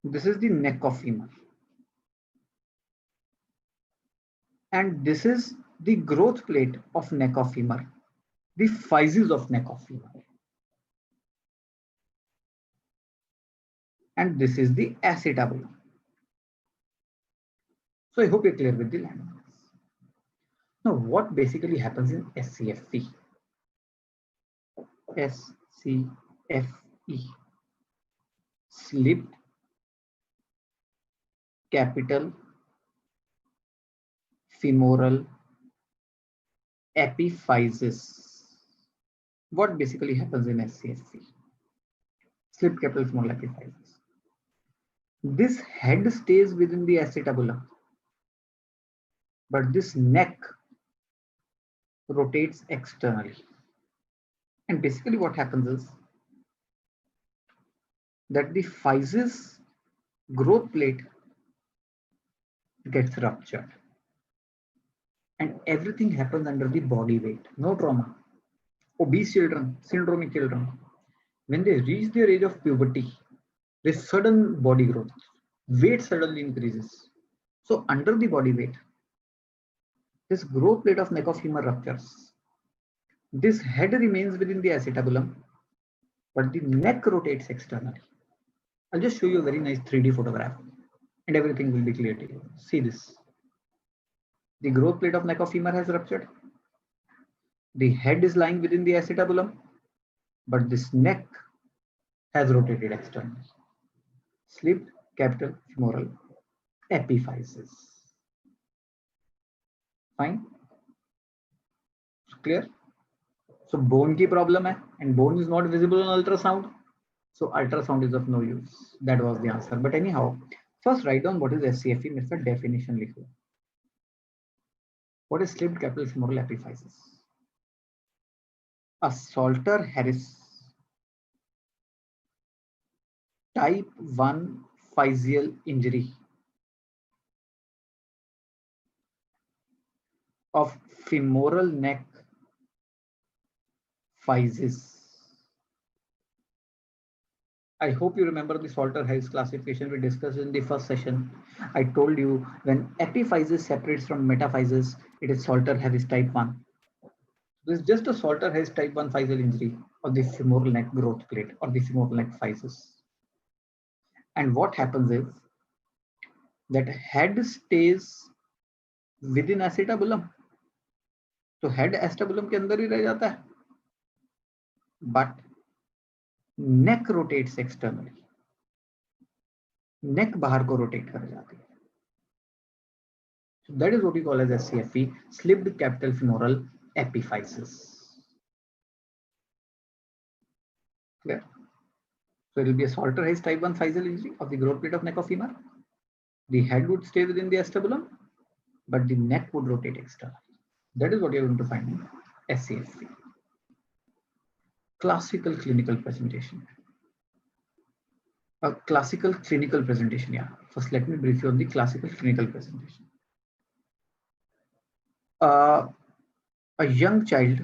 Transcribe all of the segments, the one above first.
This is the neck of femur. And this is the growth plate of neck of femur, the physis of neck of femur. And this is the acetabulum. So I hope you're clear with the landmarks. Now, what basically happens in SCFE? SCFE, slipped capital femoral epiphysis. What basically happens in SCFE? Slipped capital femoral epiphysis. This head stays within the acetabulum, but this neck rotates externally. And basically what happens is that the physis growth plate gets ruptured. And everything happens under the body weight, no trauma. Obese children, syndromic children, when they reach their age of puberty, there's sudden body growth, weight suddenly increases. So under the body weight, this growth plate of neck of femur ruptures. This head remains within the acetabulum, but the neck rotates externally. I'll just show you a very nice 3D photograph and everything will be clear to you. See this. The growth plate of neck of femur has ruptured. The head is lying within the acetabulum, but this neck has rotated externally. Slipped capital femoral epiphysis. Fine. Clear? So bone की problem है and bone is not visible on ultrasound. So ultrasound is of no use. That was the answer. But anyhow, first write down what is SCFE. मेरे साथ definition लिखो. What is slipped capital femoral epiphysis? A Salter-Harris type 1 physeal injury of femoral neck physis. I hope you remember the Salter-Harris classification we discussed in the first session. I told you when epiphysis separates from metaphysis, it is Salter-Harris type 1. This is just a Salter-Harris type 1 physeal injury of the femoral neck growth plate or the femoral neck physis. And what happens is that head stays within acetabulum. तो head acetabulum के अंदर ही रह जाता है. But neck rotates externally. Neck बाहर को rotate कर जाती है. So that is what we call as SCFE, slipped capital femoral epiphysis. Clear? So it will be a Salter-Harris type 1 physeal injury of the growth plate of neck of femur. The head would stay within the acetabulum, but the neck would rotate externally. That is what you are going to find in SCFE. Classical clinical presentation. A classical clinical presentation. Yeah. First, let me brief you on the classical clinical presentation. A young child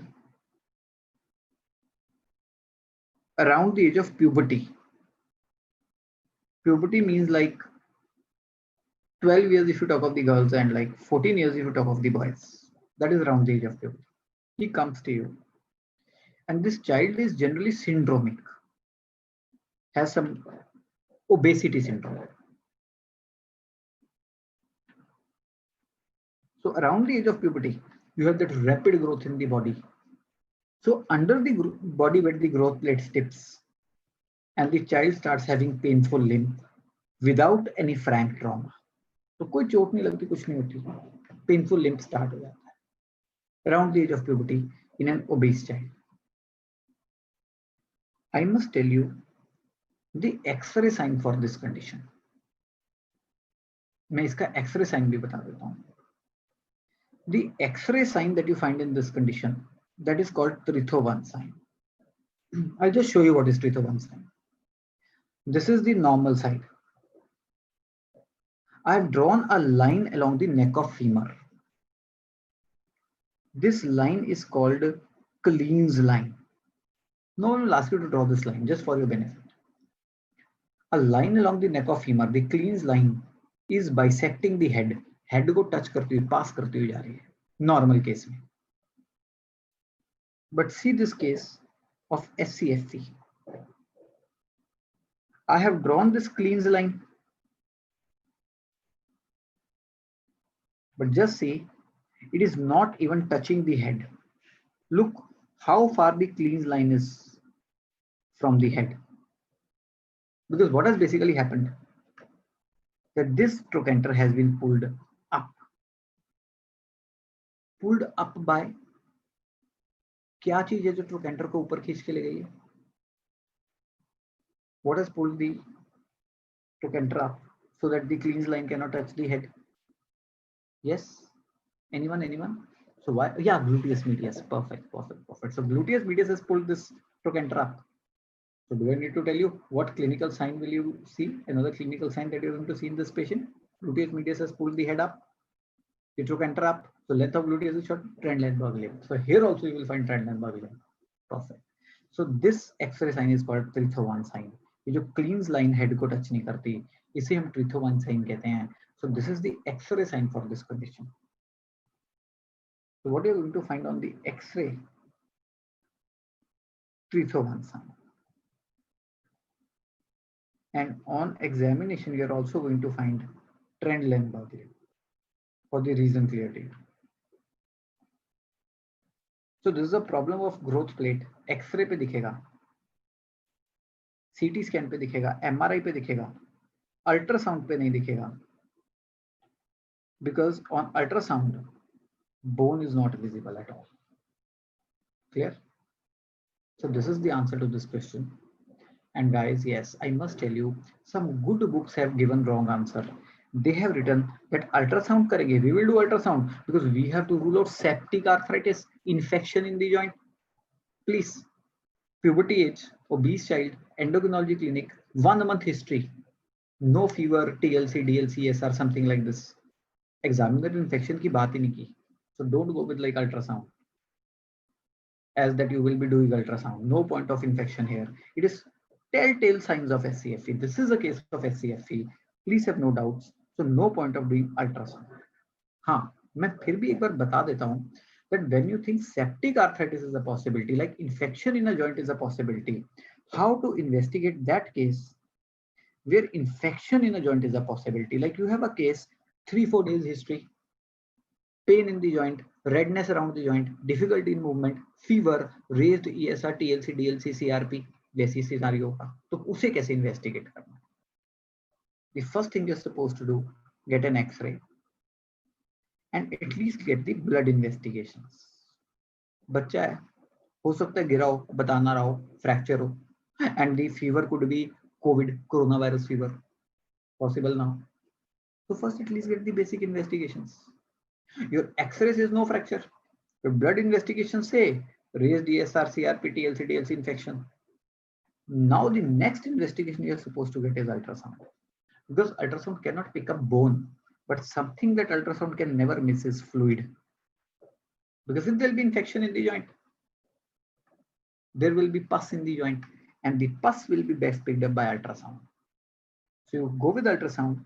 around the age of puberty. Puberty means like 12 years if you talk of the girls and like 14 years if you talk of the boys. That is around the age of puberty. He comes to you. And this child is generally syndromic, has some obesity syndrome. So around the age of puberty, you have that rapid growth in the body. So under the body where the growth plate tips and the child starts having painful limb without any frank trauma. तो कोई चोट नहीं लगती, कुछ नहीं होती, painful limb start हो जाता है around the age of puberty in an obese child. I must tell you the X-ray sign for this condition. मैं इसका X-ray sign भी बता देता हूँ. The X-ray sign that you find in this condition, that is called Tritho-1 sign. I'll just show you what is Tritho-1 sign. This is the normal side. I have drawn a line along the neck of femur. This line is called Colleen's line. No one will ask you to draw this line, just for your benefit. A line along the neck of femur, the cleans line, is bisecting the head. Head को touch करती हुई पास करती हुई जा रही है normal case में. But see this case of SCFE. I have drawn this cleans line, but just see, it is not even touching the head. Look how far the cleans line is from the head. Because what has basically happened, that this trochanter has been pulled up by क्या चीज है जो trochanter को ऊपर खींच के ले गई है? What has pulled the trochanter up so that the cleans line cannot touch the head? Yes, anyone? So why? Yeah, gluteus medius. Perfect. So gluteus medius has pulled this trochanter up. So do I need to tell you what clinical sign will you see? Another clinical sign that you're going to see in this patient. Gluteus medius has pulled the head up, the trochanter up. So length of gluteus is short, trend length bug limb. So here also you will find trend length bug limb. Perfect. So this X-ray sign is called Trithovan sign. ये जो cleans line head को touch नहीं करती, इसे हम Trithovan sign कहते हैं. So this is the X-ray sign for this condition. So what you're going to find on the X-ray, Trithovan sign. And on examination, you're also going to find trend length bug limb for the reason clearly. So this is a problem of growth plate. X-ray पे दिखेगा, CT scan पे दिखेगा, MRI पे दिखेगा, ultrasound पे नहीं दिखेगा. Because on ultrasound, bone is not visible at all. Clear? So this is the answer to this question. And guys, yes, I must tell you, some good books have given wrong answer. They have written that ultrasound karenge, we will do ultrasound because we have to rule out septic arthritis, infection in the joint. Please, puberty age, obese child, endocrinology clinic, 1 month history, no fever, TLC, DLCS or something like this. Examiner infection की बात ही नहीं की. So don't go with like ultrasound, as that you will be doing ultrasound. No point of infection here. It is telltale signs of SCFE. This is a case of SCFE. Please have no doubts. So no point of doing ultrasound. हाँ, मैं फिर भी एक बार बता देता हूँ that when you think septic arthritis is a possibility, like infection in a joint is a possibility, how to investigate that case where infection in a joint is a possibility? Like you have a case, 3-4 days history, pain in the joint, redness around the joint, difficulty in movement, fever, raised ESR, TLC, DLC, CRP, जैसी scenario का, तो उसे कैसे investigate करना? The first thing you're supposed to do, get an X-ray and at least get the blood investigations. बच्चा है, हो सकता है गिरा हो, बता ना रहा हो, फ्रैक्चर हो, and the fever could be COVID, coronavirus fever, possible now. So first at least get the basic investigations. Your X-ray says no fracture. Your blood investigations say raised ESR, CRP, TLC, DLC infection. Now the next investigation you are supposed to get is ultrasound. Because ultrasound cannot pick up bone, but something that ultrasound can never miss is fluid. Because if there will be infection in the joint, there will be pus in the joint, and the pus will be best picked up by ultrasound. So you go with ultrasound.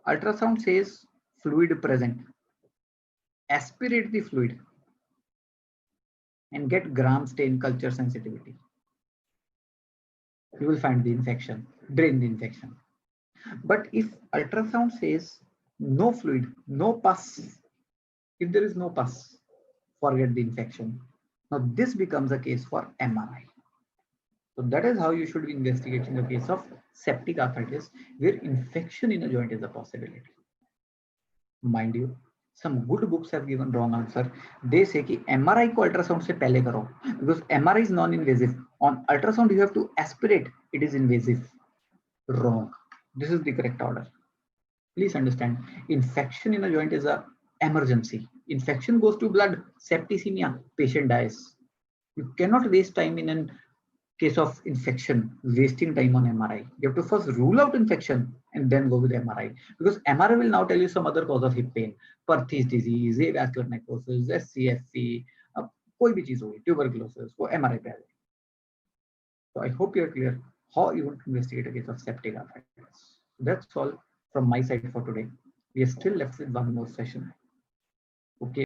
Ultrasound says fluid present. Aspirate the fluid and get gram stain culture sensitivity. You will find the infection, drain the infection. But if ultrasound says no fluid, no pus, if there is no pus, forget the infection. Now this becomes a case for MRI. So that is how you should be investigating a case of septic arthritis where infection in a joint is a possibility. Mind you, some good books have given wrong answer. They say कि MRI को ultrasound से पहले करो because MRI is non-invasive. On ultrasound you have to aspirate. It is invasive. Wrong. This is the correct order. Please understand, infection in a joint is a emergency. Infection goes to blood, septicemia, patient dies. You cannot waste time in a case of infection, wasting time on MRI. You have to first rule out infection and then go with MRI, because MRI will now tell you some other cause of hip pain, Perthes disease, avascular necrosis, SCFE, कोई भी चीज होगी, tuberculosis, वो MRI पे आ जाएगी. So I hope you're clear. how you want to investigate a case of septic arthritis. That's all from my side for today. We are still left with one more session. Okay.